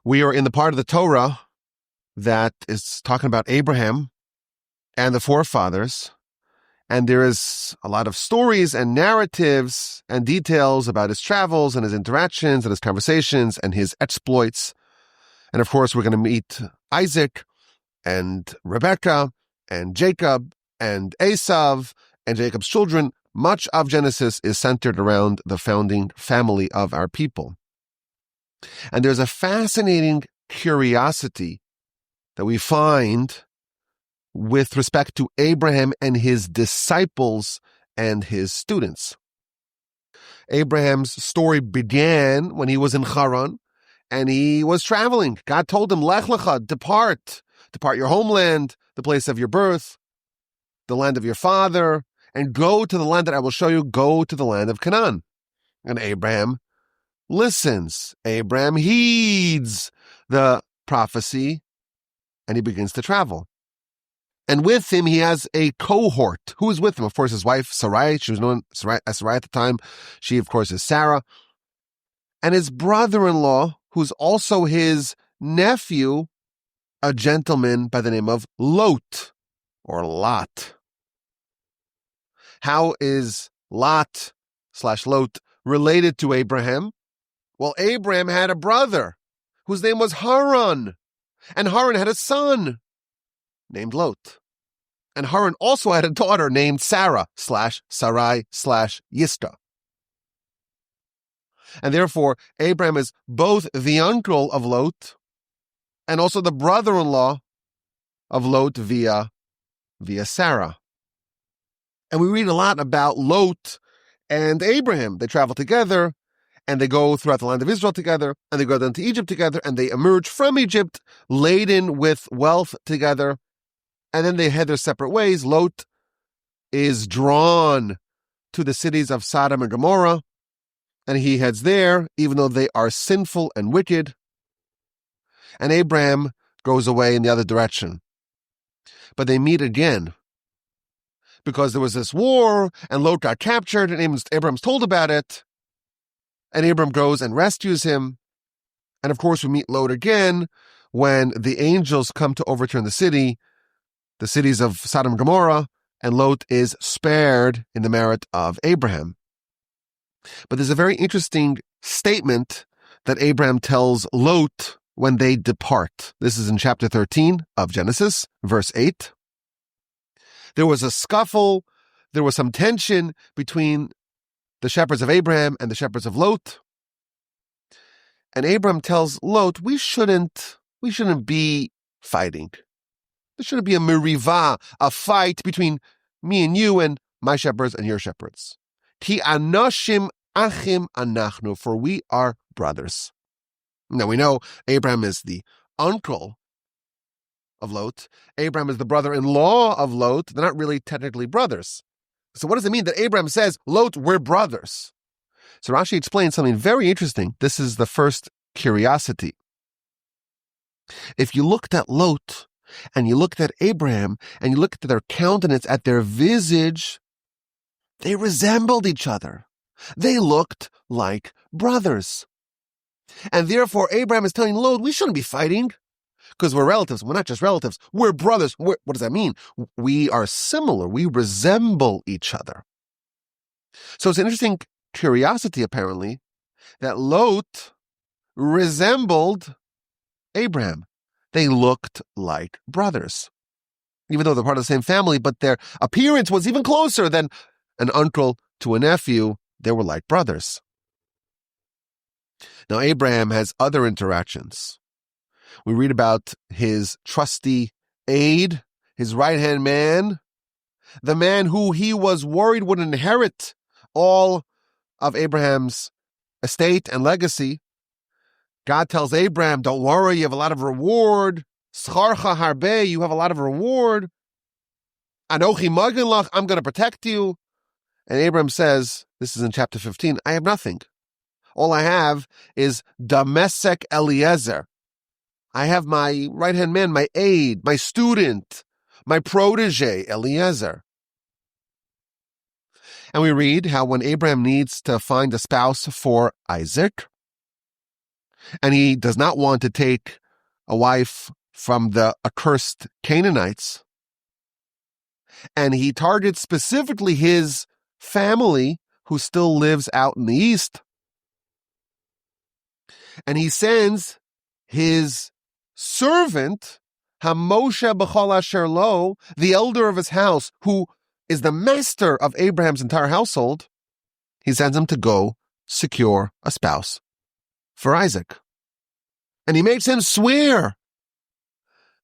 We are in the part of the Torah that is talking about Abraham and the forefathers. And there is a lot of stories and narratives and details about his travels and his interactions and his conversations and his exploits. And of course, we're going to meet Isaac and Rebekah and Jacob and Esav and Jacob's children. Much of Genesis is centered around the founding family of our people. And there's a fascinating curiosity that we find with respect to Abraham and his disciples and his students. Abraham's story began when he was in Haran and he was traveling. God told him, Lech lecha, depart your homeland, the place of your birth, the land of your father, and go to the land that I will show you, go to the land of Canaan. And Abraham listens. Abraham heeds the prophecy and he begins to travel. And with him, he has a cohort. Who is with him? Of course, his wife, Sarai. She was known as Sarai at the time. She, of course, is Sarah. And his brother-in-law, who's also his nephew, a gentleman by the name of Lot, or Lot. How is Lot/Lot related to Abraham? Well, Abraham had a brother whose name was Haran. And Haran had a son named Lot. And Haran also had a daughter named Sarah/Sarai/Yiscah. And therefore, Abraham is both the uncle of Lot and also the brother-in-law of Lot via Sarah. And we read a lot about Lot and Abraham. They travel together and they go throughout the land of Israel together and they go down to Egypt together and they emerge from Egypt laden with wealth together. And then they head their separate ways. Lot is drawn to the cities of Sodom and Gomorrah, and he heads there, even though they are sinful and wicked. And Abraham goes away in the other direction. But they meet again, because there was this war, and Lot got captured, and Abraham's told about it. And Abraham goes and rescues him. And of course, we meet Lot again when the angels come to overturn the cities of Sodom and Gomorrah, and Lot is spared in the merit of Abraham. But there's a very interesting statement that Abraham tells Lot when they depart. This is in chapter 13 of Genesis, verse 8. There was a scuffle, there was some tension between the shepherds of Abraham and the shepherds of Lot. And Abraham tells Lot, we shouldn't be fighting. There shouldn't be a merivah, a fight between me and you and my shepherds and your shepherds. Ki anoshim achim anachnu, for we are brothers. Now we know Abraham is the uncle of Lot. Abraham is the brother-in-law of Lot. They're not really technically brothers. So what does it mean that Abraham says, Lot, we're brothers? So Rashi explains something very interesting. This is the first curiosity. If you looked at Lot, and you looked at Abraham, and you looked at their countenance, at their visage, they resembled each other. They looked like brothers. And therefore, Abraham is telling Lot, we shouldn't be fighting, because we're relatives. We're not just relatives. We're brothers. What does that mean? We are similar. We resemble each other. So it's an interesting curiosity, apparently, that Lot resembled Abraham. They looked like brothers, even though they're part of the same family, but their appearance was even closer than an uncle to a nephew. They were like brothers. Now, Abraham has other interactions. We read about his trusty aide, his right-hand man, the man who he was worried would inherit all of Abraham's estate and legacy. God tells Abraham, don't worry, you have a lot of reward. Scharcha harbe, you have a lot of reward. Anochi magen lach, I'm going to protect you. And Abraham says, this is in chapter 15, I have nothing. All I have is Damesek Eliezer. I have my right-hand man, my aide, my student, my protege, Eliezer. And we read how when Abraham needs to find a spouse for Isaac, and he does not want to take a wife from the accursed Canaanites, and he targets specifically his family who still lives out in the east, and he sends his servant, Hamoshe B'chol Asher Lo, the elder of his house, who is the master of Abraham's entire household, he sends him to go secure a spouse for Isaac. And he makes him swear,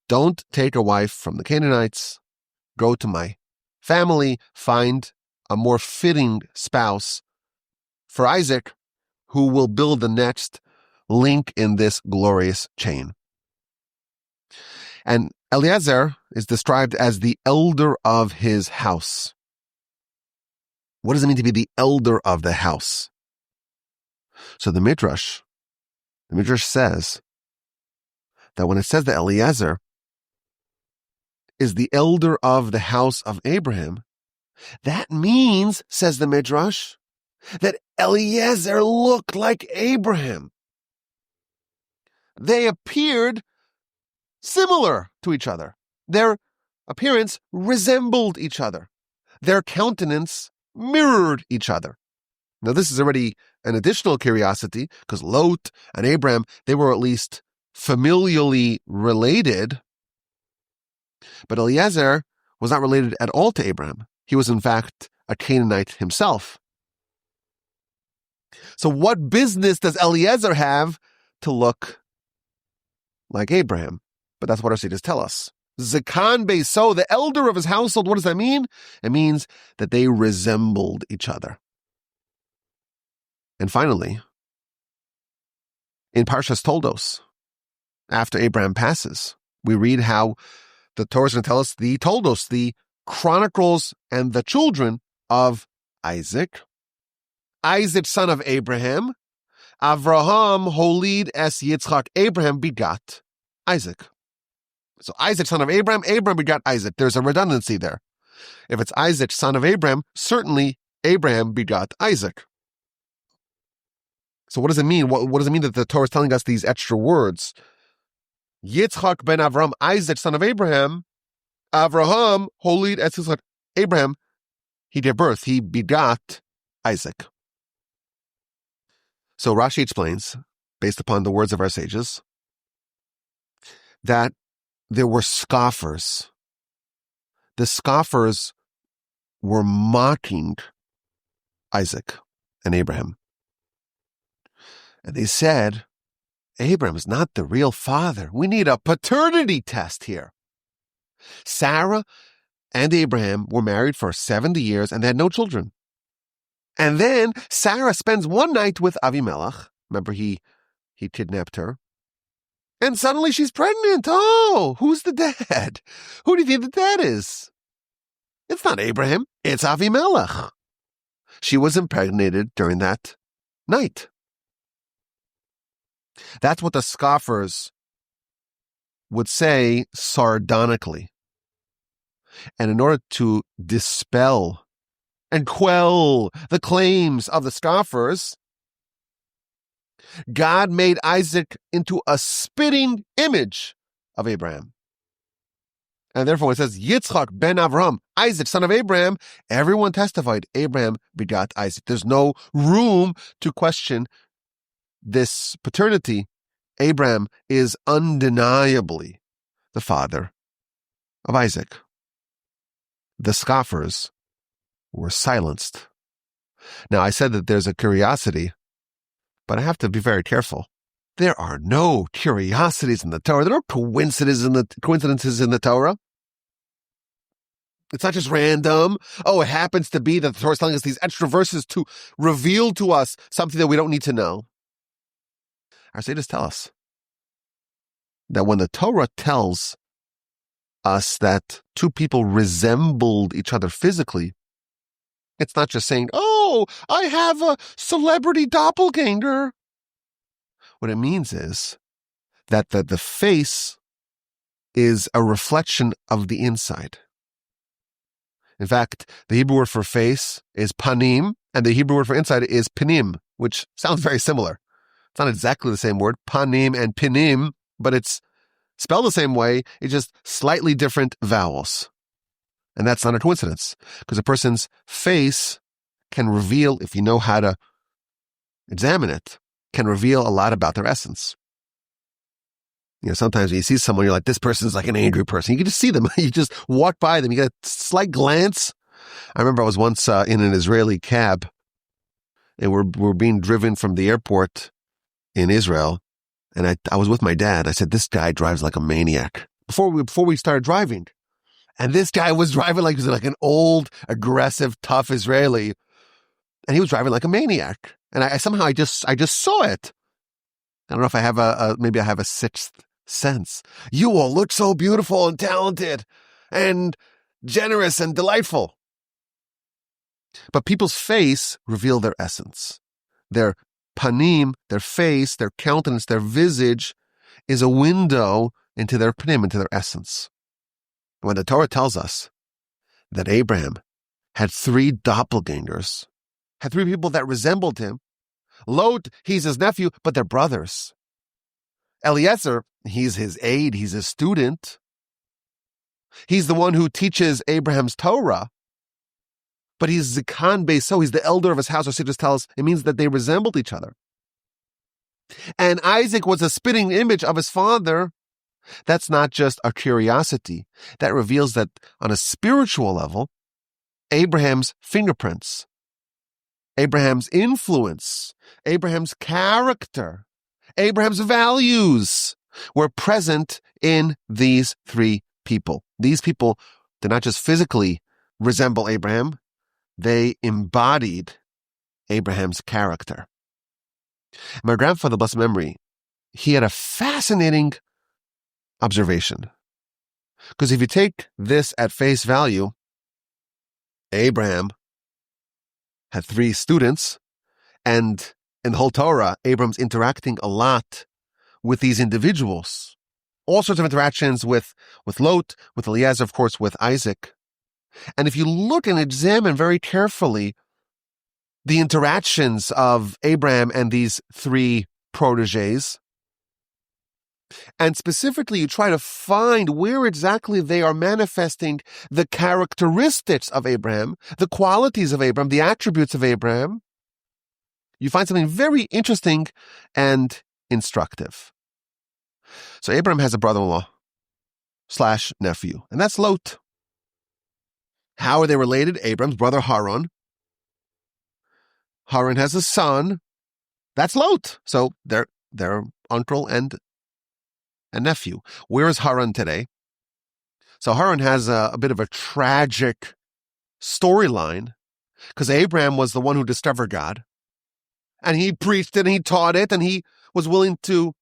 don't take a wife from the Canaanites, go to my family, find a more fitting spouse for Isaac, who will build the next link in this glorious chain. And Eliezer is described as the elder of his house. What does it mean to be the elder of the house? So the Midrash says that when it says that Eliezer is the elder of the house of Abraham, that means, says the Midrash, that Eliezer looked like Abraham. They appeared similar to each other. Their appearance resembled each other. Their countenance mirrored each other. Now, this is already an additional curiosity, because Lot and Abraham, they were at least familially related. But Eliezer was not related at all to Abraham. He was, in fact, a Canaanite himself. So what business does Eliezer have to look like Abraham? But that's what our sages tell us. Zakan Beiso, the elder of his household, what does that mean? It means that they resembled each other. And finally, in Parshas Toldos, after Abraham passes, we read how the Torah is going to tell us the Toldos, the chronicles and the children of Isaac. Isaac, son of Abraham. Avraham holid es Yitzchak. Abraham begot Isaac. So Isaac, son of Abraham, Abraham begot Isaac. There's a redundancy there. If it's Isaac, son of Abraham, certainly Abraham begot Isaac. So what does it mean? What does it mean that the Torah is telling us these extra words? Yitzchak ben Avram, Isaac, son of Abraham. Avraham holid es Yitzchak. Abraham, he gave birth. He begot Isaac. So Rashi explains, based upon the words of our sages, that there were scoffers. The scoffers were mocking Isaac and Abraham. And they said, Abraham is not the real father. We need a paternity test here. Sarah and Abraham were married for 70 years and they had no children. And then Sarah spends one night with Avimelech. Remember, he kidnapped her. And suddenly she's pregnant. Oh, who's the dad? Who do you think the dad is? It's not Abraham. It's Avimelech. She was impregnated during that night. That's what the scoffers would say sardonically. And in order to dispel and quell the claims of the scoffers, God made Isaac into a spitting image of Abraham. And therefore, when it says Yitzchak ben Avram, Isaac, son of Abraham, everyone testified Abraham begot Isaac. There's no room to question this paternity. Abraham is undeniably the father of Isaac. The scoffers were silenced. Now, I said that there's a curiosity, but I have to be very careful. There are no curiosities in the Torah. There are no coincidences in the Torah. It's not just random. Oh, it happens to be that the Torah is telling us these extra verses to reveal to us something that we don't need to know. Our sages tell us that when the Torah tells us that two people resembled each other physically, it's not just saying, oh, I have a celebrity doppelganger. What it means is that the face is a reflection of the inside. In fact, the Hebrew word for face is panim, and the Hebrew word for inside is panim, which sounds very similar. It's not exactly the same word, panim and pinim, but it's spelled the same way. It's just slightly different vowels. And that's not a coincidence, because a person's face can reveal, if you know how to examine it, can reveal a lot about their essence. Sometimes when you see someone, you're like, this person's like an angry person. You can just see them. You just walk by them. You get a slight glance. I remember I was once in an Israeli cab, and we're being driven from the airport in Israel. And I was with my dad. I said, this guy drives like a maniac before we started driving. And this guy was driving like he was like an old, aggressive, tough Israeli. And he was driving like a maniac. And I somehow I just saw it. I don't know if I have maybe I have a sixth sense. You all look so beautiful and talented and generous and delightful. But people's face reveal their essence. Their panim, their face, their countenance, their visage is a window into their panim, into their essence. When the Torah tells us that Abraham had 3 doppelgangers, had 3 people that resembled him. Lot, he's his nephew, but they're brothers. Eliezer, he's his aide, he's his student. He's the one who teaches Abraham's Torah. But he's Zikan Beiso, he's the elder of his house. Our sages tell us it means that they resembled each other. And Isaac was a spitting image of his father. That's not just a curiosity. That reveals that on a spiritual level, Abraham's fingerprints, Abraham's influence, Abraham's character, Abraham's values were present in these 3 people. These people did not just physically resemble Abraham, they embodied Abraham's character. My grandfather, blessed memory, he had a fascinating observation. Because if you take this at face value, Abraham had 3 students, and in the whole Torah, Abraham's interacting a lot with these individuals. All sorts of interactions with Lot, with Eliezer, of course, with Isaac. And if you look and examine very carefully the interactions of Abraham and these 3 proteges, and specifically you try to find where exactly they are manifesting the characteristics of Abraham, the qualities of Abraham, the attributes of Abraham, you find something very interesting and instructive. So Abraham has a brother-in-law / nephew, and that's Lot. How are they related? Abraham's brother Haran. Haran has a son. That's Lot. So they're uncle and nephew. Where is Haran today? So Haran has a bit of a tragic storyline because Abraham was the one who discovered God. And he preached it and he taught it and he was willing to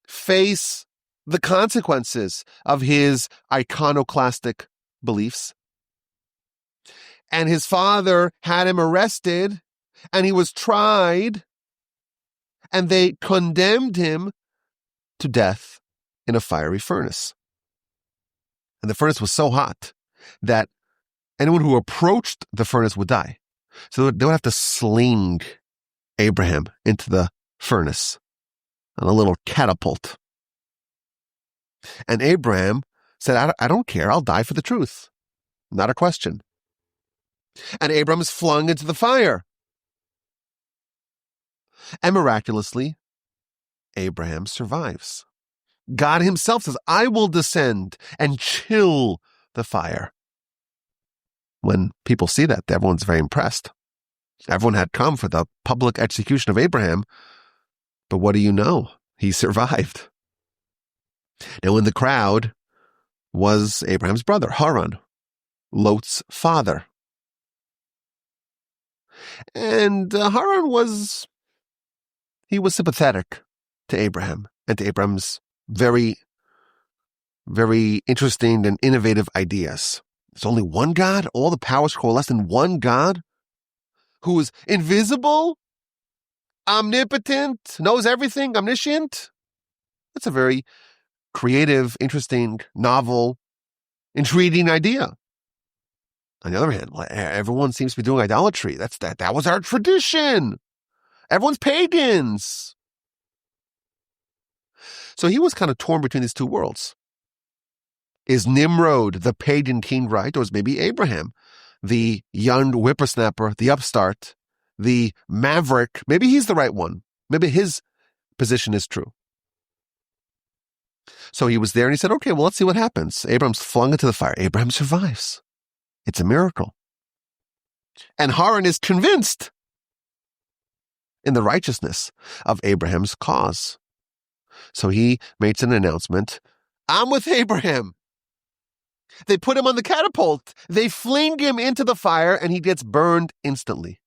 face the consequences of his iconoclastic beliefs. And his father had him arrested and he was tried and they condemned him to death in a fiery furnace. And the furnace was so hot that anyone who approached the furnace would die. So they would have to sling Abraham into the furnace on a little catapult. And Abraham said, I don't care, I'll die for the truth. Not a question. And Abraham is flung into the fire. And miraculously, Abraham survives. God himself says, I will descend and chill the fire. When people see that, everyone's very impressed. Everyone had come for the public execution of Abraham. But what do you know? He survived. Now in the crowd was Abraham's brother, Haran, Lot's father. And Haran was sympathetic to Abraham and to Abraham's very, very interesting and innovative ideas. There's only one God? All the powers coalesced in one God? Who is invisible, omnipotent, knows everything, omniscient? That's a very creative, interesting, novel, intriguing idea. On the other hand, everyone seems to be doing idolatry. That was our tradition. Everyone's pagans. So he was kind of torn between these two worlds. Is Nimrod the pagan king right? Or is maybe Abraham, the young whippersnapper, the upstart, the maverick? Maybe he's the right one. Maybe his position is true. So he was there and he said, okay, well, let's see what happens. Abraham's flung into the fire. Abraham survives. It's a miracle. And Haran is convinced in the righteousness of Abraham's cause. So he makes an announcement. I'm with Abraham. They put him on the catapult. They fling him into the fire and he gets burned instantly.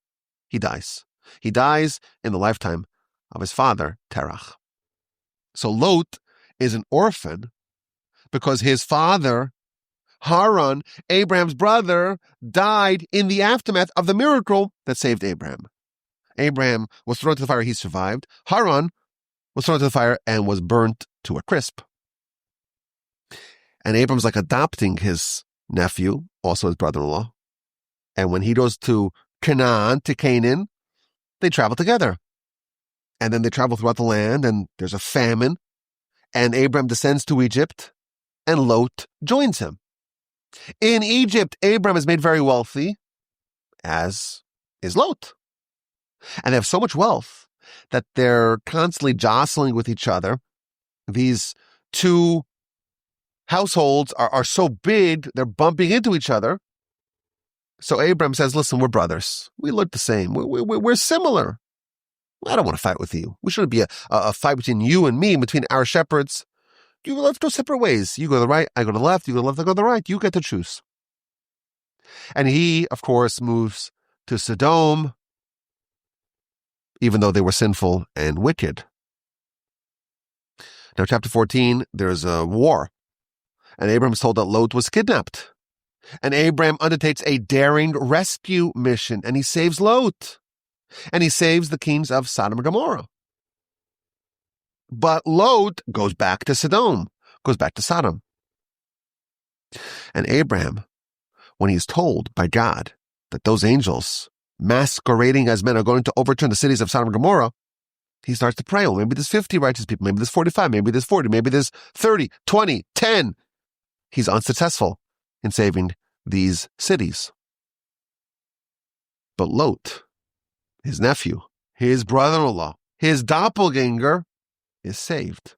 He dies. He dies in the lifetime of his father, Terach. So Lot is an orphan because his father, Haran, Abraham's brother, died in the aftermath of the miracle that saved Abraham. Abraham was thrown to the fire, he survived. Haran was thrown to the fire and was burnt to a crisp. And Abram's like adopting his nephew, also his brother-in-law. And when he goes to Canaan, they travel together. And then they travel throughout the land, and there's a famine. And Abram descends to Egypt, and Lot joins him. In Egypt, Abram is made very wealthy, as is Lot. And they have so much wealth that they're constantly jostling with each other. These two households are so big, they're bumping into each other. So Abram says, listen, we're brothers. We look the same. We're similar. I don't want to fight with you. We shouldn't be a fight between you and me, between our shepherds. Let's go separate ways. You go to the right, I go to the left. You go to the left, I go to the right. You get to choose. And he, of course, moves to Sodom, even though they were sinful and wicked. Now, chapter 14, there's a war. And Abram is told that Lot was kidnapped. And Abram undertakes a daring rescue mission, and he saves Lot. And he saves the kings of Sodom and Gomorrah. But Lot goes back to Sodom, goes back to Sodom. And Abraham, when he's told by God that those angels masquerading as men are going to overturn the cities of Sodom and Gomorrah, he starts to pray, maybe there's 50 righteous people, maybe there's 45, maybe there's 40, maybe there's 30, 20, 10. He's unsuccessful in saving these cities. But Lot, his nephew, his brother-in-law, his doppelganger, is saved.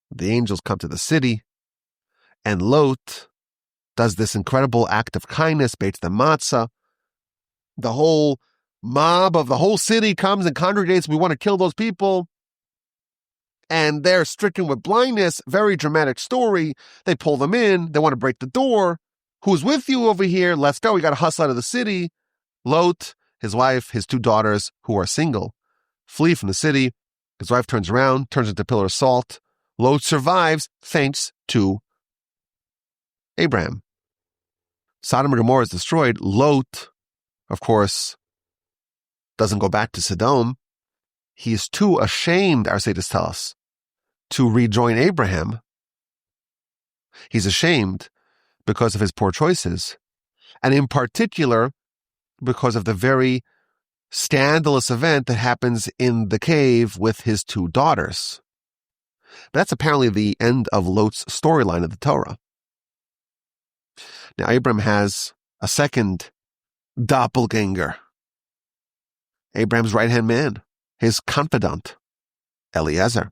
The angels come to the city, and Lot does this incredible act of kindness, bates the matzah. The whole mob of the whole city comes and congregates. We want to kill those people. And they're stricken with blindness. Very dramatic story. They pull them in. They want to break the door. Who's with you over here? Let's go. We got to hustle out of the city. Lot, his wife, his two daughters, who are single, flee from the city. His wife turns around, turns into a pillar of salt. Lot survives thanks to Abraham. Sodom and Gomorrah is destroyed. Lot, of course, doesn't go back to Sodom. He is too ashamed, our sages tell us, to rejoin Abraham. He's ashamed because of his poor choices, and in particular, because of the very scandalous event that happens in the cave with his two daughters. But that's apparently the end of Lot's storyline of the Torah. Now, Abraham has a second doppelganger. Abraham's right-hand man, his confidant, Eliezer.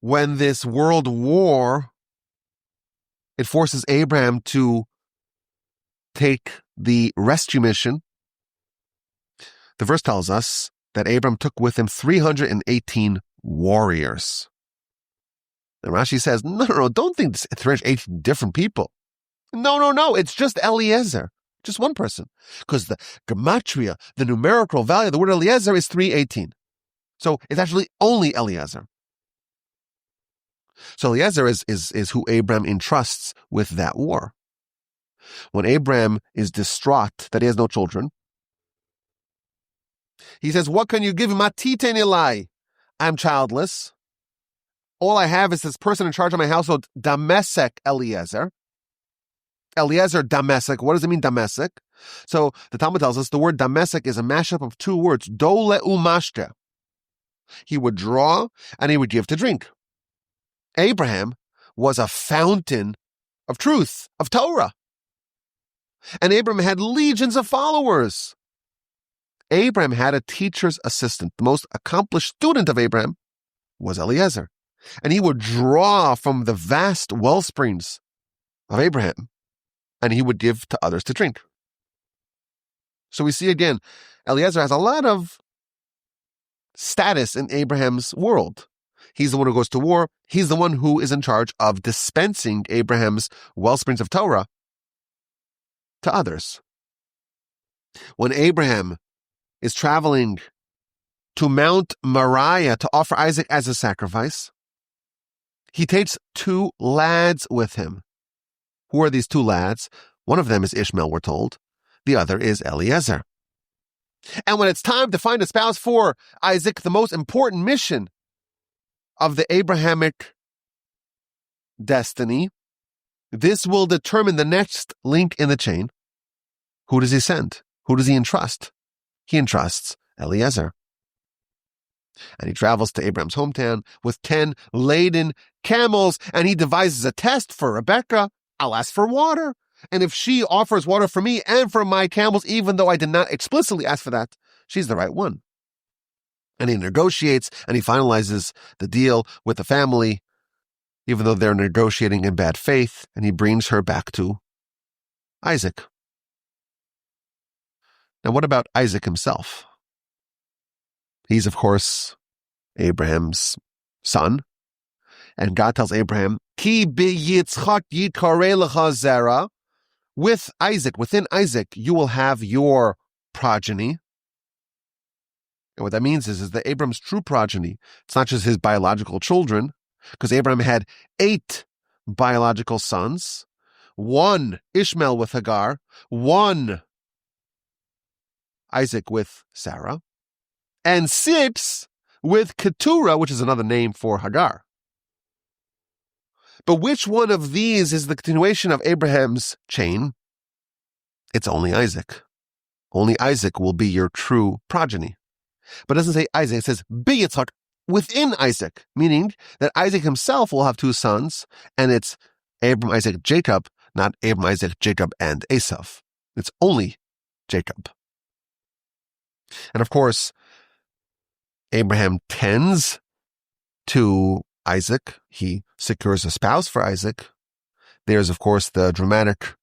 When this world war, it forces Abraham to take the rescue mission. The verse tells us that Abraham took with him 318 warriors. And Rashi says, no, don't think it's 318 different people. No, it's just Eliezer, just one person. Because the gematria, the numerical value of the word Eliezer is 318. So it's actually only Eliezer. So Eliezer is who Abraham entrusts with that war. When Abraham is distraught that he has no children, he says, what can you give him? Matiten Eli. I'm childless. All I have is this person in charge of my household, Damesek Eliezer. Eliezer Damesek. What does it mean, Damesek? So the Talmud tells us the word Damesek is a mashup of two words, dole umashke. He would draw and he would give to drink. Abraham was a fountain of truth, of Torah. And Abraham had legions of followers. Abraham had a teacher's assistant. The most accomplished student of Abraham was Eliezer. And he would draw from the vast well springs of Abraham, and he would give to others to drink. So we see again, Eliezer has a lot of status in Abraham's world. He's the one who goes to war. He's the one who is in charge of dispensing Abraham's well springs of Torah to others. When Abraham is traveling to Mount Moriah to offer Isaac as a sacrifice, he takes 2 lads with him. Who are these 2 lads? One of them is Ishmael, we're told. The other is Eliezer. And when it's time to find a spouse for Isaac, the most important mission of the Abrahamic destiny, this will determine the next link in the chain. Who does he send? Who does he entrust? He entrusts Eliezer. And he travels to Abraham's hometown with 10 laden camels, and he devises a test for Rebekah. I'll ask for water. And if she offers water for me and for my camels, even though I did not explicitly ask for that, she's the right one. And he negotiates and he finalizes the deal with the family, even though they're negotiating in bad faith, and he brings her back to Isaac. Now, what about Isaac himself? He's, of course, Abraham's son. And God tells Abraham, Ki b'Yitzchak yikarei lecha zera. With Isaac, within Isaac, you will have your progeny. And what that means is that Abraham's true progeny, it's not just his biological children, because Abraham had 8 biological sons, 1 Ishmael with Hagar, 1 Isaac with Sarah, and 6 with Keturah, which is another name for Hagar. But which one of these is the continuation of Abraham's chain? It's only Isaac. Only Isaac will be your true progeny. But it doesn't say Isaac, it says Yitzchak, within Isaac, meaning that Isaac himself will have 2 sons, and it's Abram, Isaac, Jacob, not Abram, Isaac, Jacob, and Esav. It's only Jacob. And of course, Abraham tends to Isaac. He secures a spouse for Isaac. There's, of course, the dramatic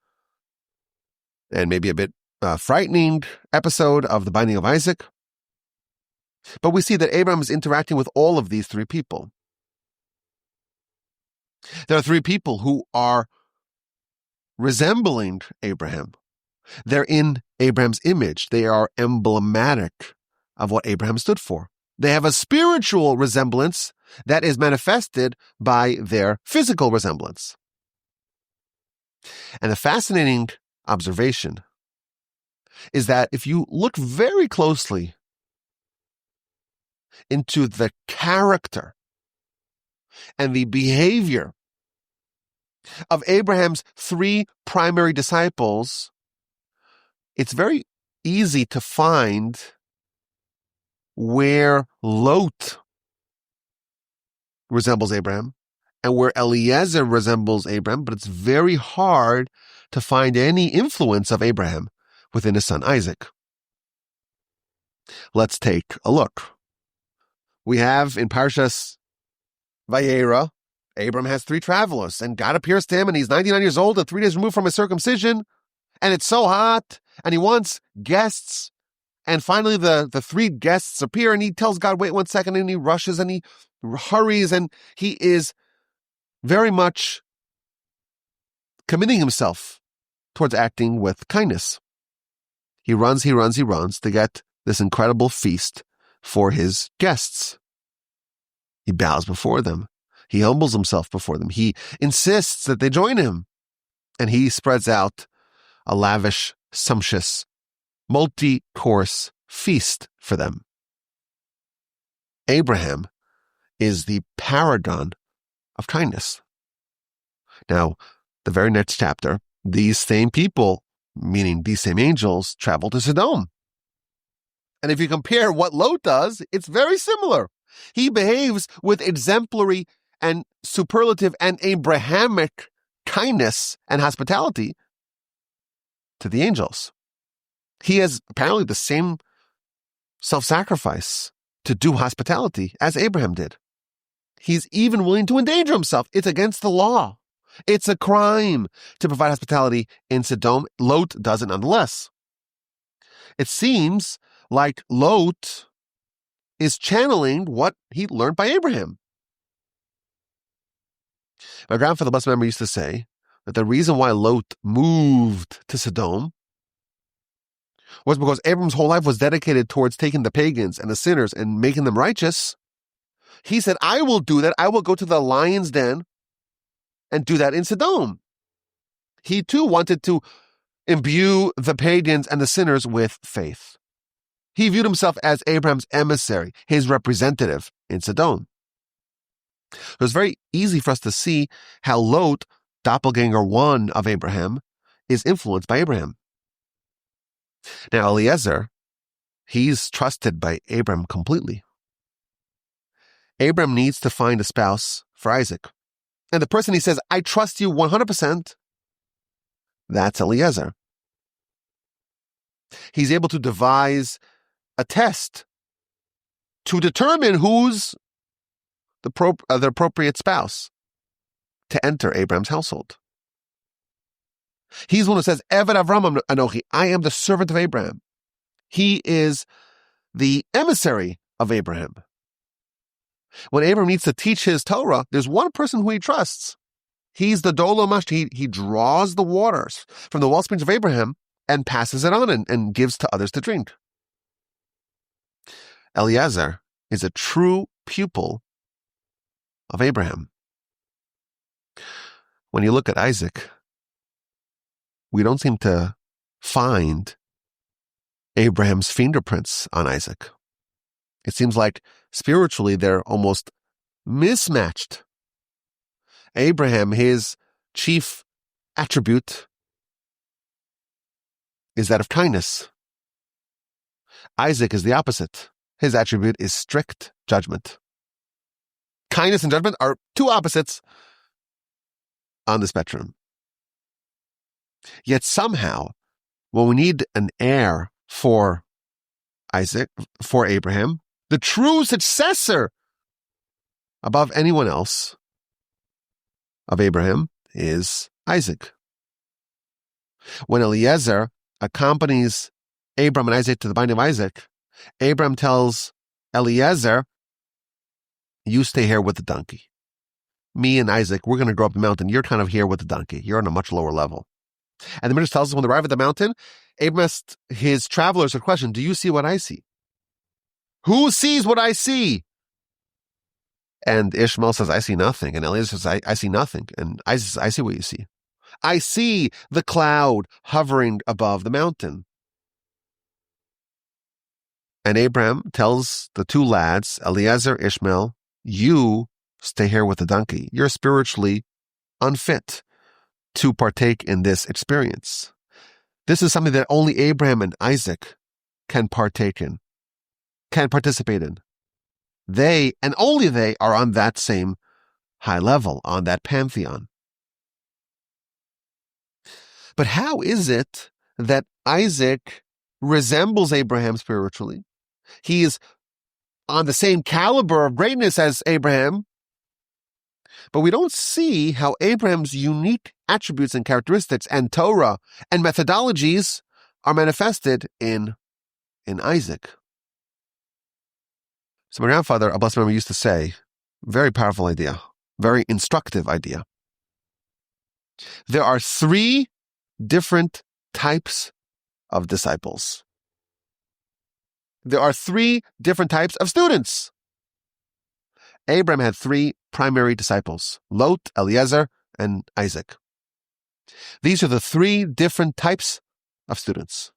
and maybe a bit frightening episode of the binding of Isaac. But we see that Abraham is interacting with all of these 3 people. There are 3 people who are resembling Abraham. They're in Abraham's image. They are emblematic of what Abraham stood for. They have a spiritual resemblance that is manifested by their physical resemblance. And the fascinating observation is that if you look very closely into the character and the behavior of Abraham's 3 primary disciples, it's very easy to find where Lot resembles Abraham and where Eliezer resembles Abraham, but it's very hard to find any influence of Abraham within his son Isaac. Let's take a look. We have in Parshas Vayera, Abram has 3 travelers, and God appears to him, and he's 99 years old and 3 days removed from his circumcision, and it's so hot, and he wants guests. And finally, the 3 guests appear, and he tells God, wait 1 second, and he rushes, and he hurries, and he is very much committing himself towards acting with kindness. He runs to get this incredible feast for his guests. He bows before them. He humbles himself before them. He insists that they join him. And he spreads out a lavish, sumptuous, multi-course feast for them. Abraham is the paragon of kindness. Now, the very next chapter, these same people, meaning these same angels, travel to Sodom. And if you compare what Lot does, it's very similar. He behaves with exemplary and superlative and Abrahamic kindness and hospitality to the angels. He has apparently the same self-sacrifice to do hospitality as Abraham did. He's even willing to endanger himself. It's against the law. It's a crime to provide hospitality in Sodom. Lot does it nonetheless. It seems like Lot is channeling what he learned by Abraham. My grandfather, blessed memory, used to say that the reason why Lot moved to Sodom was because Abraham's whole life was dedicated towards taking the pagans and the sinners and making them righteous. He said, I will do that. I will go to the lion's den and do that in Sodom. He too wanted to imbue the pagans and the sinners with faith. He viewed himself as Abraham's emissary, his representative in Sodom. It was very easy for us to see how Lot, doppelganger one of Abraham, is influenced by Abraham. Now, Eliezer, he's trusted by Abraham completely. Abraham needs to find a spouse for Isaac. And the person he says, I trust you 100%, that's Eliezer. He's able to devise a test to determine who's the appropriate spouse to enter Abraham's household. He's the one who says, Eved Avram Anochi, I am the servant of Abraham. He is the emissary of Abraham. When Abraham needs to teach his Torah, there's one person who he trusts. He's the Dolo Mashti. He draws the waters from the wellsprings of Abraham and passes it on and gives to others to drink. Eliezer is a true pupil of Abraham. When you look at Isaac, we don't seem to find Abraham's fingerprints on Isaac. It seems like spiritually they're almost mismatched. Abraham, his chief attribute is that of kindness. Isaac is the opposite. His attribute is strict judgment. Kindness and judgment are two opposites on the spectrum. Yet somehow, when we need an heir for Isaac, for Abraham, the true successor above anyone else of Abraham is Isaac. When Eliezer accompanies Abraham and Isaac to the binding of Isaac, Abraham tells Eliezer, you stay here with the donkey. Me and Isaac, we're going to go up the mountain. You're kind of here with the donkey. You're on a much lower level. And the Midrash tells us when they arrive at the mountain, Abraham asked his travelers a question, do you see what I see? Who sees what I see? And Ishmael says, I see nothing. And Eliezer says, I see nothing. And Isaac says, I see what you see. I see the cloud hovering above the mountain. And Abraham tells the two lads, Eliezer, Ishmael, you stay here with the donkey. You're spiritually unfit to partake in this experience. This is something that only Abraham and Isaac can partake in, can participate in. They, and only they, are on that same high level, on that pantheon. But how is it that Isaac resembles Abraham spiritually? He is on the same caliber of greatness as Abraham, but we don't see how Abraham's unique attributes and characteristics and Torah and methodologies are manifested in Isaac. So my grandfather, a blessed memory, used to say, very powerful idea, very instructive idea. There are three different types of disciples. There are three different types of students. Abraham had three primary disciples, Lot, Eliezer, and Isaac. These are the three different types of students.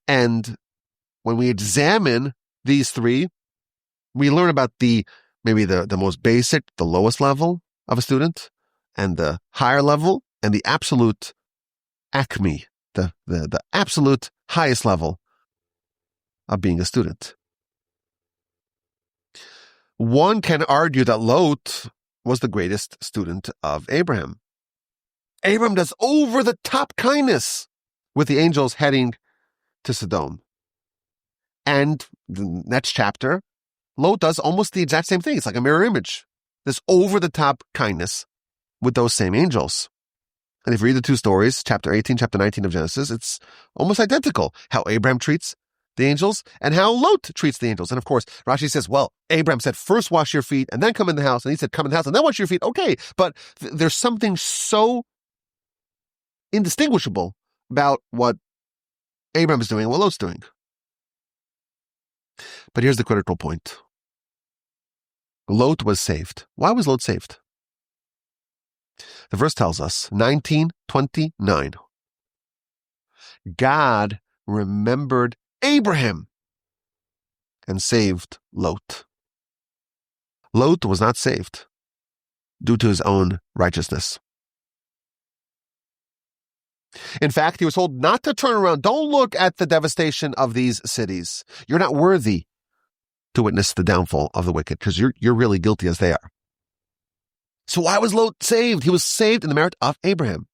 And when we examine these three, we learn about maybe the most basic, the lowest level of a student, and the higher level, and the absolute acme, the absolute highest level of being a student. one can argue that Lot was the greatest student of Abraham. Abraham does over-the-top kindness with the angels heading to Sodom. And the next chapter, Lot does almost the exact same thing. It's like a mirror image. This over-the-top kindness with those same angels. And if you read the two stories, chapter 18, chapter 19 of Genesis, it's almost identical. How Abraham treats the angels and how Lot treats the angels. And of course, Rashi says, well, Abraham said, first wash your feet and then come in the house. And he said, come in the house and then wash your feet. Okay, but there's something so indistinguishable about what Abraham is doing and what Lot's doing. But here's the critical point. Lot was saved. Why was Lot saved? The verse tells us, 19:29, God remembered Abraham and saved Lot. Lot was not saved due to his own righteousness. In fact, he was told not to turn around. Don't look at the devastation of these cities. You're not worthy to witness the downfall of the wicked because you're really guilty as they are. So why was Lot saved? He was saved in the merit of Abraham.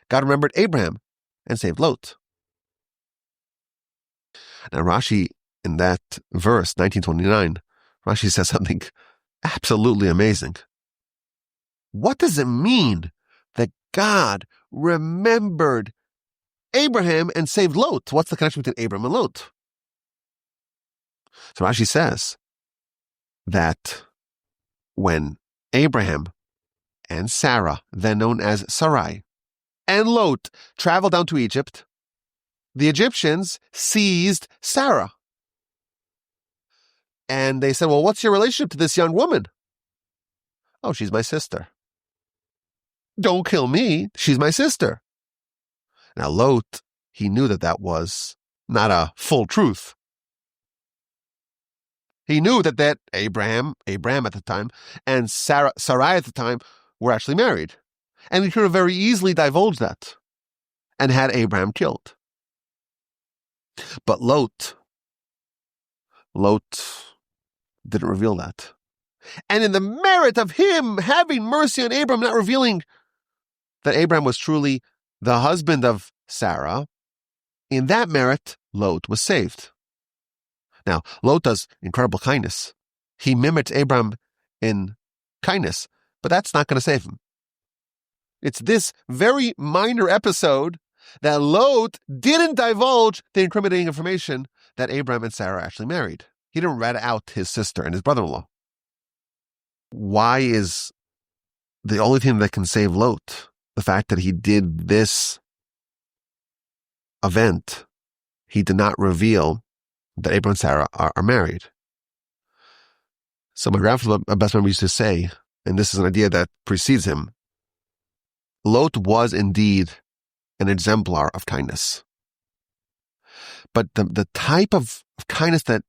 God remembered Abraham and saved Lot. Now Rashi, in that verse, 19:29, Rashi says something absolutely amazing. What does it mean that God remembered Abraham and saved Lot? What's the connection between Abraham and Lot? So Rashi says that when Abraham and Sarah, then known as Sarai, and Lot traveled down to Egypt, the Egyptians seized Sarah. And they said, well, what's your relationship to this young woman? Oh, she's my sister. Don't kill me. She's my sister. Now, Lot, he knew that was not a full truth. He knew that Abraham at the time, and Sarai at the time were actually married. And he could have very easily divulged that and had Abraham killed. But Lot didn't reveal that. And in the merit of him having mercy on Abraham, not revealing that Abraham was truly the husband of Sarah, in that merit, Lot was saved. Now, Lot does incredible kindness. He mimics Abraham in kindness, but that's not going to save him. It's this very minor episode that Lot didn't divulge the incriminating information that Abraham and Sarah actually married. He didn't rat out his sister and his brother-in-law. Why is the only thing that can save Lot the fact that he did this event? He did not reveal that Abraham and Sarah are married. So my grandfather, my best friend, used to say, and this is an idea that precedes him, Lot was indeed an exemplar of kindness. But the type of kindness that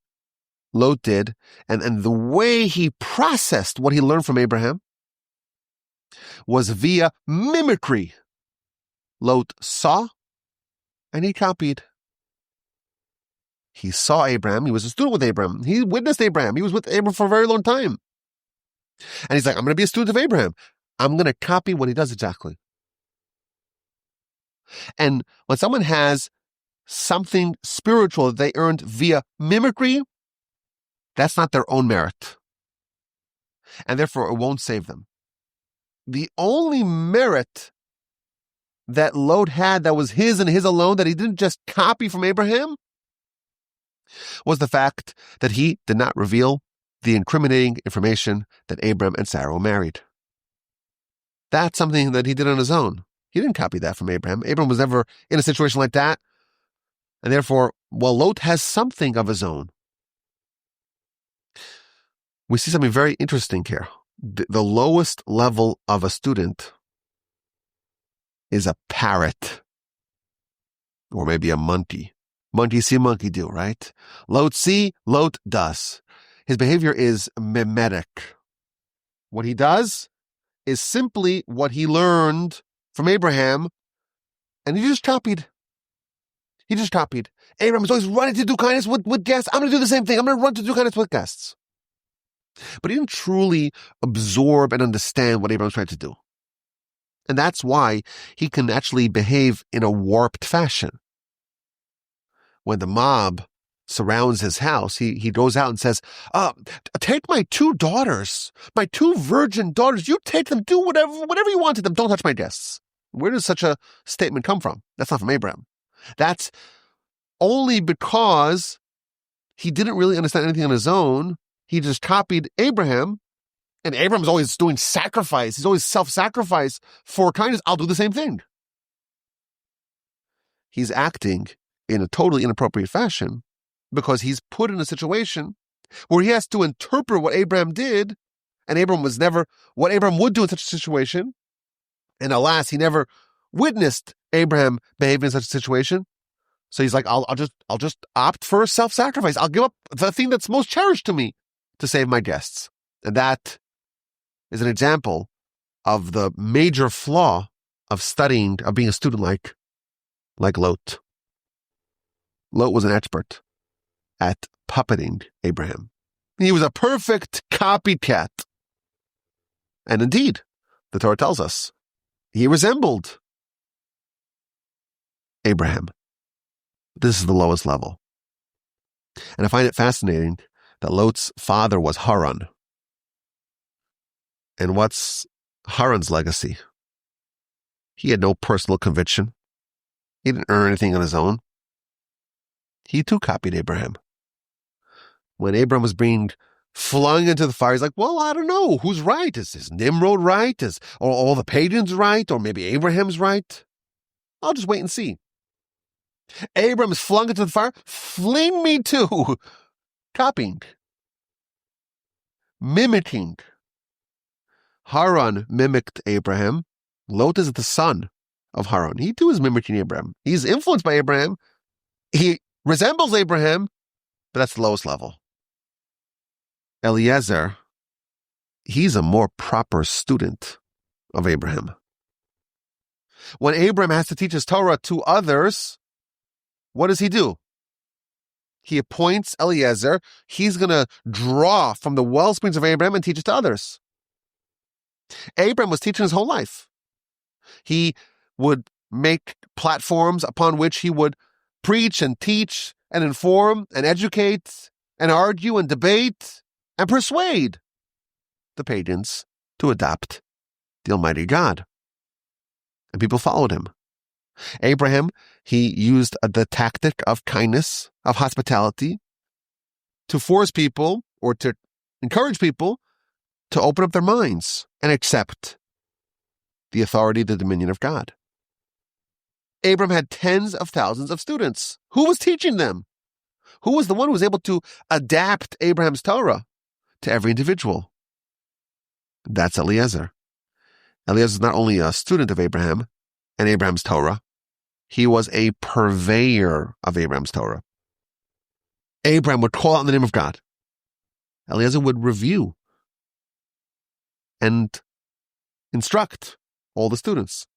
Lot did and the way he processed what he learned from Abraham was via mimicry. Lot saw and he copied. He saw Abraham. He was a student with Abraham. He witnessed Abraham. He was with Abraham for a very long time. And he's like, I'm going to be a student of Abraham. I'm going to copy what he does exactly. And when someone has something spiritual that they earned via mimicry, that's not their own merit. And therefore, it won't save them. The only merit that Lot had that was his and his alone, that he didn't just copy from Abraham, was the fact that he did not reveal the incriminating information that Abraham and Sarah were married. That's something that he did on his own. He didn't copy that from Abraham. Abraham was never in a situation like that. And therefore, while Lot has something of his own, we see something very interesting here. The lowest level of a student is a parrot, or maybe a monkey. Monkey see, monkey do, right? Lot see, Lot does. His behavior is mimetic. What he does is simply what he learned from Abraham, and he just copied. He just copied. Abraham is always running to do kindness with guests. I'm going to do the same thing. I'm going to run to do kindness with guests. But he didn't truly absorb and understand what Abraham was trying to do. And that's why he can actually behave in a warped fashion. When the mob surrounds his house, he goes out and says, take my 2 daughters, my 2 virgin daughters, you take them, do whatever you want to them, don't touch my guests. Where does such a statement come from? That's not from Abraham. That's only because he didn't really understand anything on his own. He just copied Abraham, and Abraham's always doing sacrifice. He's always self-sacrifice for kindness. I'll do the same thing. He's acting in a totally inappropriate fashion because he's put in a situation where he has to interpret what Abraham did, and Abraham was never what Abraham would do in such a situation. And alas, he never witnessed Abraham behaving in such a situation. So he's like, I'll just opt for self-sacrifice. I'll give up the thing that's most cherished to me to save my guests. And that is an example of the major flaw of being a student like Lot. Lot was an expert at puppeting Abraham. He was a perfect copycat. And indeed, the Torah tells us, he resembled Abraham. This is the lowest level. And I find it fascinating that Lot's father was Haran. And what's Haran's legacy? He had no personal conviction. He didn't earn anything on his own. He too copied Abraham. When Abraham was being flung into the fire, he's like, well, I don't know. Who's right? Is Nimrod right? Or all the pagans right? Or maybe Abraham's right? I'll just wait and see. Abraham is flung into the fire. Fling me too. Copying. Mimicking. Haran mimicked Abraham. Lot is the son of Haran. He too is mimicking Abraham. He's influenced by Abraham. He resembles Abraham, but that's the lowest level. Eliezer, he's a more proper student of Abraham. When Abraham has to teach his Torah to others, what does he do? He appoints Eliezer. He's going to draw from the well springs of Abraham and teach it to others. Abraham was teaching his whole life. He would make platforms upon which he would preach and teach and inform and educate and argue and debate and persuade the pagans to adopt the Almighty God. And people followed him. Abraham, he used the tactic of kindness, of hospitality, to force people or to encourage people to open up their minds and accept the authority, the dominion of God. Abraham had tens of thousands of students. Who was teaching them? Who was the one who was able to adapt Abraham's Torah to every individual? That's Eliezer. Eliezer is not only a student of Abraham and Abraham's Torah, he was a purveyor of Abraham's Torah. Abraham would call out in the name of God. Eliezer would review and instruct all the students.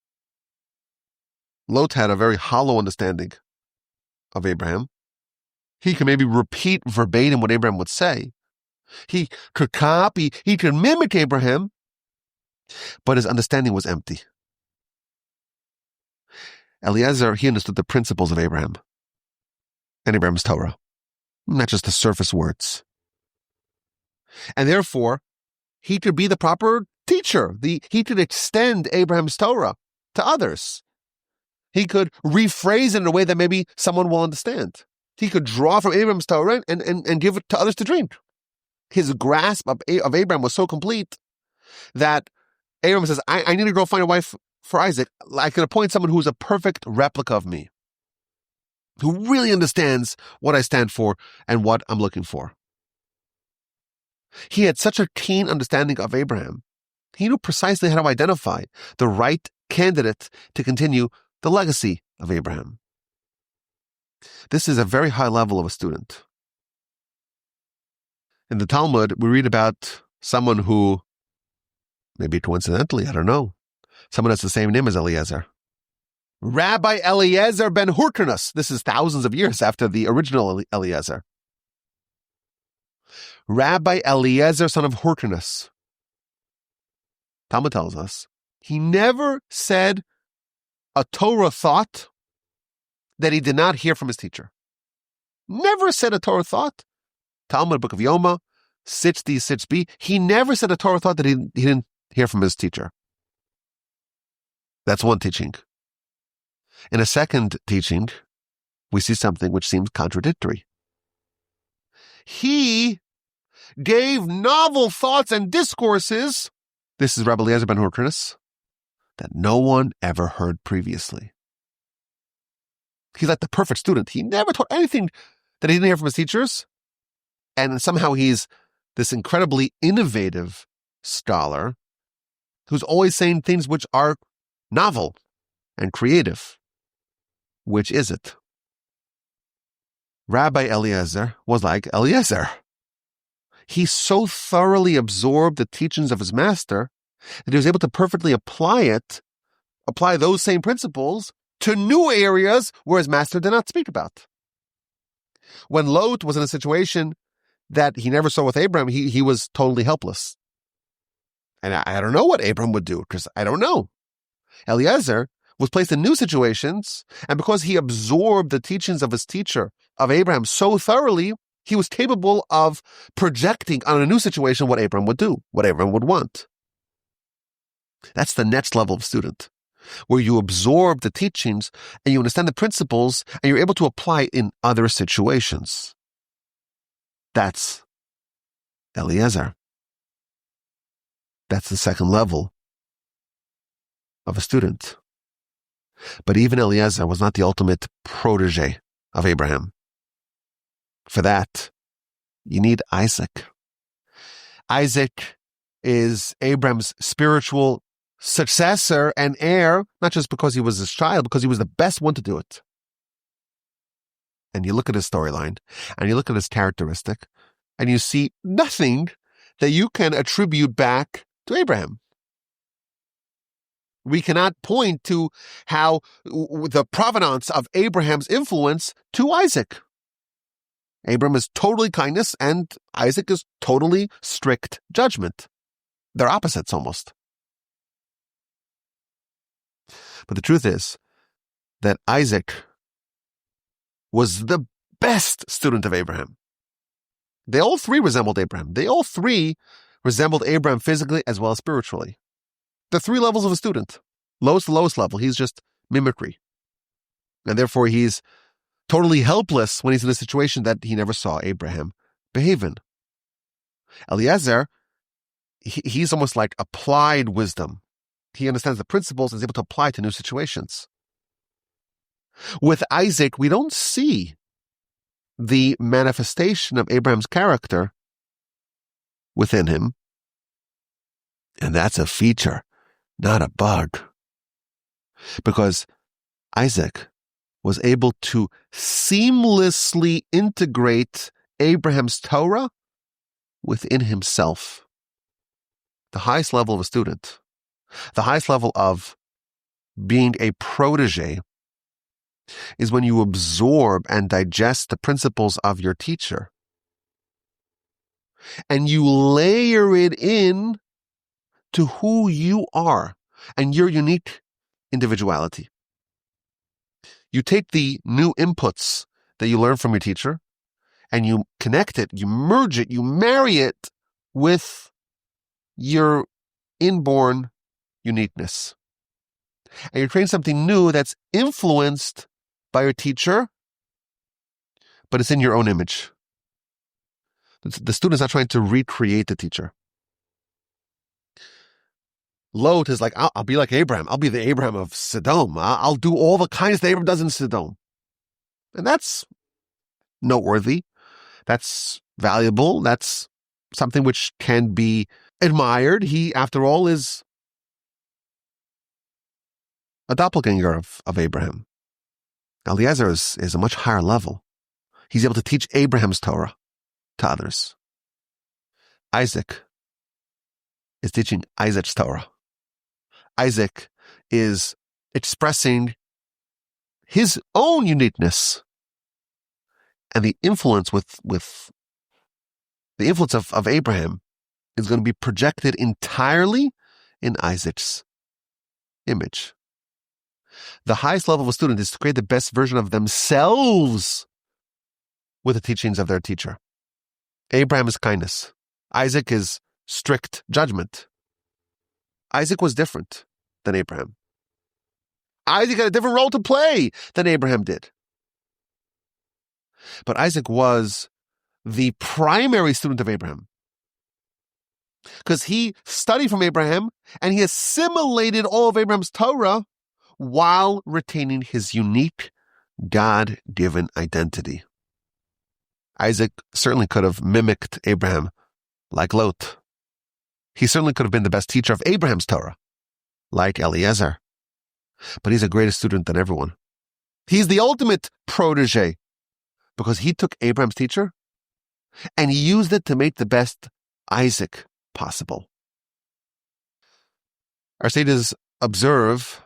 Lot had a very hollow understanding of Abraham. He could maybe repeat verbatim what Abraham would say. He could copy, he could mimic Abraham, but his understanding was empty. Eliezer, he understood the principles of Abraham and Abraham's Torah, not just the surface words. And therefore, he could be the proper teacher. He could extend Abraham's Torah to others. He could rephrase it in a way that maybe someone will understand. He could draw from Abraham's Torah and give it to others to drink. His grasp of Abraham was so complete that Abraham says, I need to go find a wife for Isaac. I can appoint someone who's a perfect replica of me, who really understands what I stand for and what I'm looking for. He had such a keen understanding of Abraham. He knew precisely how to identify the right candidate to continue the legacy of Abraham. This is a very high level of a student. In the Talmud, we read about someone who, maybe coincidentally, I don't know, someone has the same name as Eliezer. Rabbi Eliezer ben Hyrcanus. This is thousands of years after the original Eliezer. Rabbi Eliezer, son of Hyrcanus, Talmud tells us, he never said a Torah thought that he did not hear from his teacher. Never said a Torah thought. Talmud, Book of Yoma, 6D, 6B. He never said a Torah thought that he didn't hear from his teacher. That's one teaching. In a second teaching, we see something which seems contradictory. He gave novel thoughts and discourses, this is Rabbi Eliezer ben Hyrcanus, that no one ever heard previously. He's like the perfect student. He never taught anything that he didn't hear from his teachers. And somehow he's this incredibly innovative scholar who's always saying things which are novel and creative. Which is it? Rabbi Eliezer was like Eliezer. He so thoroughly absorbed the teachings of his master that he was able to perfectly apply those same principles to new areas where his master did not speak about. When Lot was in a situation that he never saw with Abraham, he was totally helpless. And I don't know what Abraham would do, because I don't know. Eliezer was placed in new situations, and because he absorbed the teachings of his teacher, of Abraham, so thoroughly, he was capable of projecting on a new situation what Abraham would do, what Abraham would want. That's the next level of student, where you absorb the teachings and you understand the principles and you're able to apply it in other situations. That's Eliezer. That's the second level of a student. But even Eliezer was not the ultimate protege of Abraham. For that, you need Isaac. Isaac is Abraham's spiritual successor and heir, not just because he was his child, because he was the best one to do it. And you look at his storyline, and you look at his characteristic, and you see nothing that you can attribute back to Abraham. We cannot point to how the provenance of Abraham's influence to Isaac. Abraham is totally kindness, and Isaac is totally strict judgment. They're opposites almost. But the truth is that Isaac was the best student of Abraham. They all three resembled Abraham. They all three resembled Abraham physically as well as spiritually. The three levels of a student. Lowest to lowest level, he's just mimicry. And therefore he's totally helpless when he's in a situation that he never saw Abraham behave in. Eliezer, he's almost like applied wisdom. He understands the principles and is able to apply to new situations. With Isaac, we don't see the manifestation of Abraham's character within him. And that's a feature, not a bug. Because Isaac was able to seamlessly integrate Abraham's Torah within himself. The highest level of a student, the highest level of being a protege, is when you absorb and digest the principles of your teacher and you layer it in to who you are and your unique individuality. You take the new inputs that you learn from your teacher and you connect it, you merge it, you marry it with your inborn uniqueness. And you create something new that's influenced by your teacher, but it's in your own image. The student's not trying to recreate the teacher. Lot is like, I'll be like Abraham. I'll be the Abraham of Sodom. I'll do all the kindness that Abraham does in Sodom. And that's noteworthy. That's valuable. That's something which can be admired. He, after all, is a doppelganger of Abraham. Eliezer is a much higher level. He's able to teach Abraham's Torah to others. Isaac is teaching Isaac's Torah. Isaac is expressing his own uniqueness and the influence with The influence of Abraham is going to be projected entirely in Isaac's image. The highest level of a student is to create the best version of themselves with the teachings of their teacher. Abraham is kindness. Isaac is strict judgment. Isaac was different than Abraham. Isaac had a different role to play than Abraham did. But Isaac was the primary student of Abraham, because he studied from Abraham and he assimilated all of Abraham's Torah while retaining his unique God-given identity. Isaac certainly could have mimicked Abraham like Lot. He certainly could have been the best teacher of Abraham's Torah, like Eliezer. But he's a greater student than everyone. He's the ultimate protege, because he took Abraham's teacher and he used it to make the best Isaac possible. Our sages observe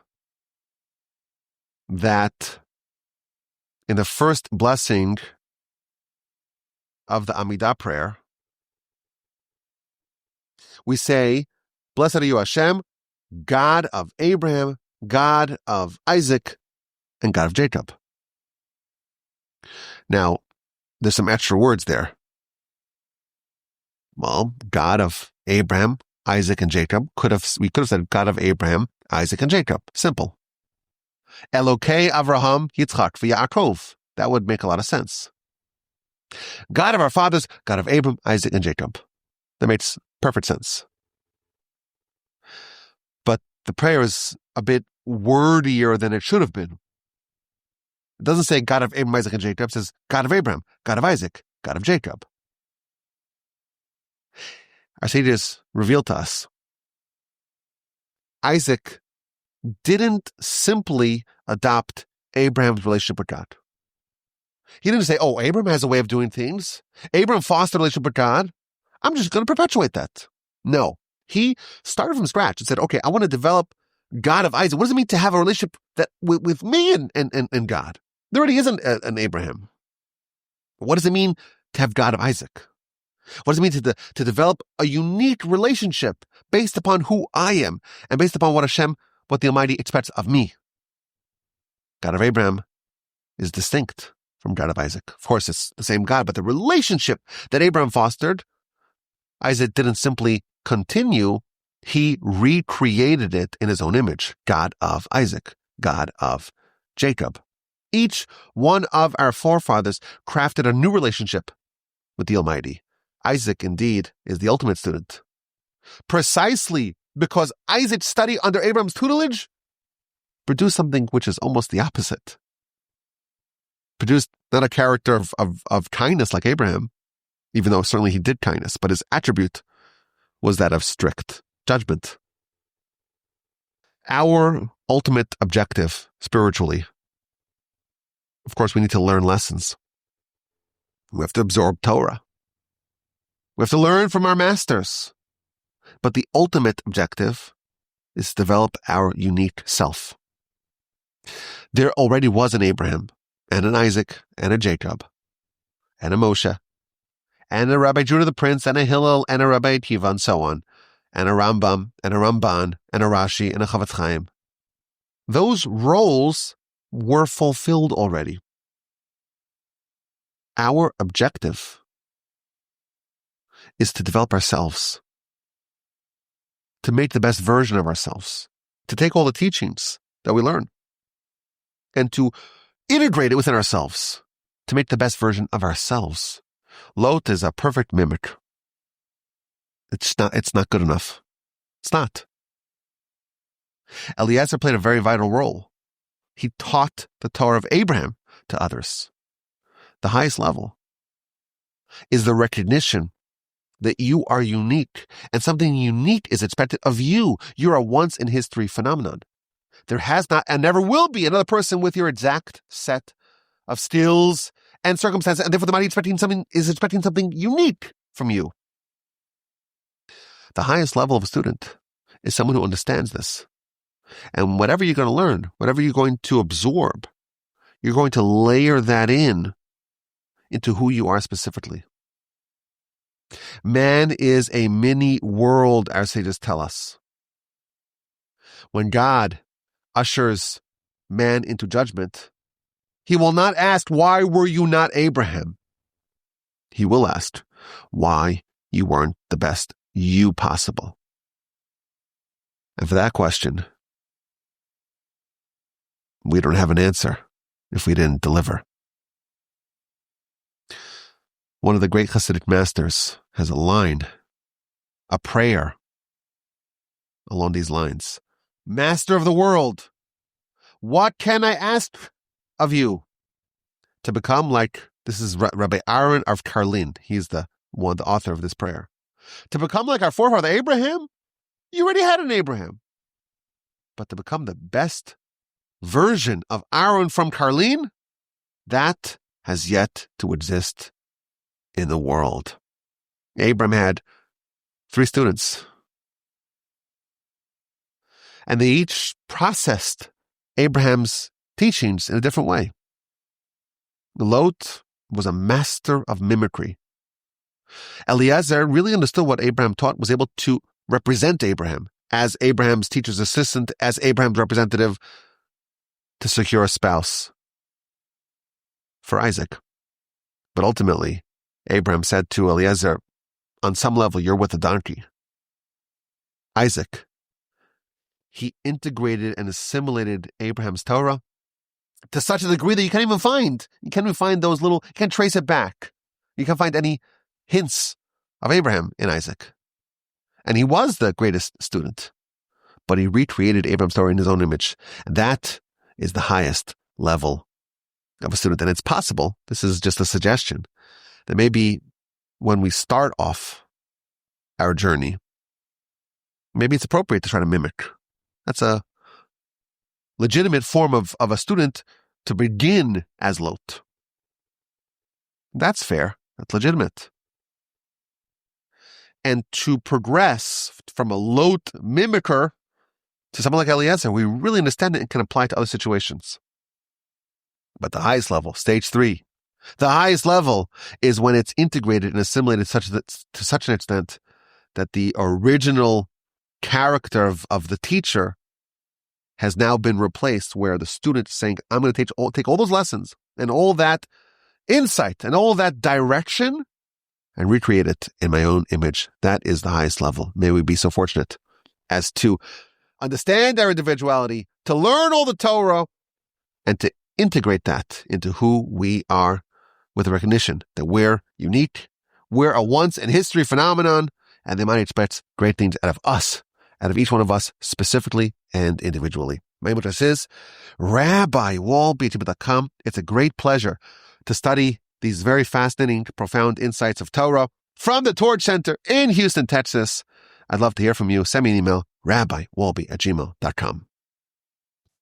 that in the first blessing of the Amidah prayer, we say, "Blessed are you, Hashem, God of Abraham, God of Isaac, and God of Jacob." Now, there's some extra words there. Well, God of Abraham, Isaac, and Jacob. We could have said God of Abraham, Isaac, and Jacob. Simple. Elokei Avraham, Yitzchak, v'Yaakov. That would make a lot of sense. God of our fathers, God of Abraham, Isaac, and Jacob. That makes perfect sense. But the prayer is a bit wordier than it should have been. It doesn't say God of Abraham, Isaac, and Jacob. It says God of Abraham, God of Isaac, God of Jacob. Our sages reveal to us Isaac didn't simply adopt Abraham's relationship with God. He didn't say, oh, Abraham has a way of doing things. Abraham fostered a relationship with God. I'm just going to perpetuate that. No. He started from scratch and said, okay, I want to develop God of Isaac. What does it mean to have a relationship that with me and God? There already isn't an Abraham. What does it mean to have God of Isaac? What does it mean to develop a unique relationship based upon who I am and based upon what the Almighty expects of me? God of Abraham is distinct from God of Isaac. Of course, it's the same God, but the relationship that Abraham fostered, Isaac didn't simply continue. He recreated it in his own image. God of Isaac, God of Jacob. Each one of our forefathers crafted a new relationship with the Almighty. Isaac, indeed, is the ultimate student. Precisely because Isaac's study under Abraham's tutelage produced something which is almost the opposite. Produced not a character of kindness like Abraham, even though certainly he did kindness, but his attribute was that of strict judgment. Our ultimate objective spiritually, of course, we need to learn lessons. We have to absorb Torah. We have to learn from our masters. But the ultimate objective is to develop our unique self. There already was an Abraham, and an Isaac, and a Jacob, and a Moshe, and a Rabbi Judah the Prince, and a Hillel, and a Rabbi Akiva, and so on, and a Rambam, and a Ramban, and a Rashi, and a Chavetz Chaim. Those roles were fulfilled already. Our objective is to develop ourselves, to make the best version of ourselves, to take all the teachings that we learn and to integrate it within ourselves, to make the best version of ourselves. Lot is a perfect mimic. It's not good enough. It's not. Eliezer played a very vital role. He taught the Torah of Abraham to others. The highest level is the recognition that you are unique, and something unique is expected of you. You're a once-in-history phenomenon. There has not and never will be another person with your exact set of skills and circumstances, and therefore the Almighty is expecting something unique from you. The highest level of a student is someone who understands this. And whatever you're going to learn, whatever you're going to absorb, you're going to layer that into who you are specifically. Man is a mini world, our sages tell us. When God ushers man into judgment, he will not ask, why were you not Abraham? He will ask, why you weren't the best you possible. And for that question, we don't have an answer if we didn't deliver. One of the great Hasidic masters has a line, a prayer along these lines. Master of the world, what can I ask of you? To become like, this is Rabbi Aaron of Karlin. He's the author of this prayer. To become like our forefather Abraham? You already had an Abraham. But to become the best version of Aaron from Karlin, that has yet to exist in the world. Abraham had 3 students. And they each processed Abraham's teachings in a different way. Lot was a master of mimicry. Eliezer really understood what Abraham taught, was able to represent Abraham as Abraham's teacher's assistant, as Abraham's representative to secure a spouse for Isaac. But ultimately, Abraham said to Eliezer, on some level, you're with a donkey. Isaac, he integrated and assimilated Abraham's Torah to such a degree that you can't even find those little, you can't trace it back. You can't find any hints of Abraham in Isaac. And he was the greatest student, but he recreated Abraham's Torah in his own image. That is the highest level of a student. And it's possible, this is just a suggestion, that maybe when we start off our journey, maybe it's appropriate to try to mimic. That's a legitimate form of a student to begin as Lot. That's fair. That's legitimate. And to progress from a Lot mimicker to someone like Eliezer, we really understand it and can apply to other situations. But the highest level, stage 3, the highest level is when it's integrated and assimilated to such an extent that the original character of the teacher has now been replaced, where the student is saying, I'm going to take all those lessons and all that insight and all that direction and recreate it in my own image. That is the highest level. May we be so fortunate as to understand our individuality, to learn all the Torah, and to integrate that into who we are with the recognition that we're unique, we're a once-in-history phenomenon, and the Almighty expects great things out of us, out of each one of us specifically and individually. My email address is rabbiwalby@gmail.com. It's a great pleasure to study these very fascinating, profound insights of Torah from the Torch Center in Houston, Texas. I'd love to hear from you. Send me an email, rabbiwalby@gmail.com.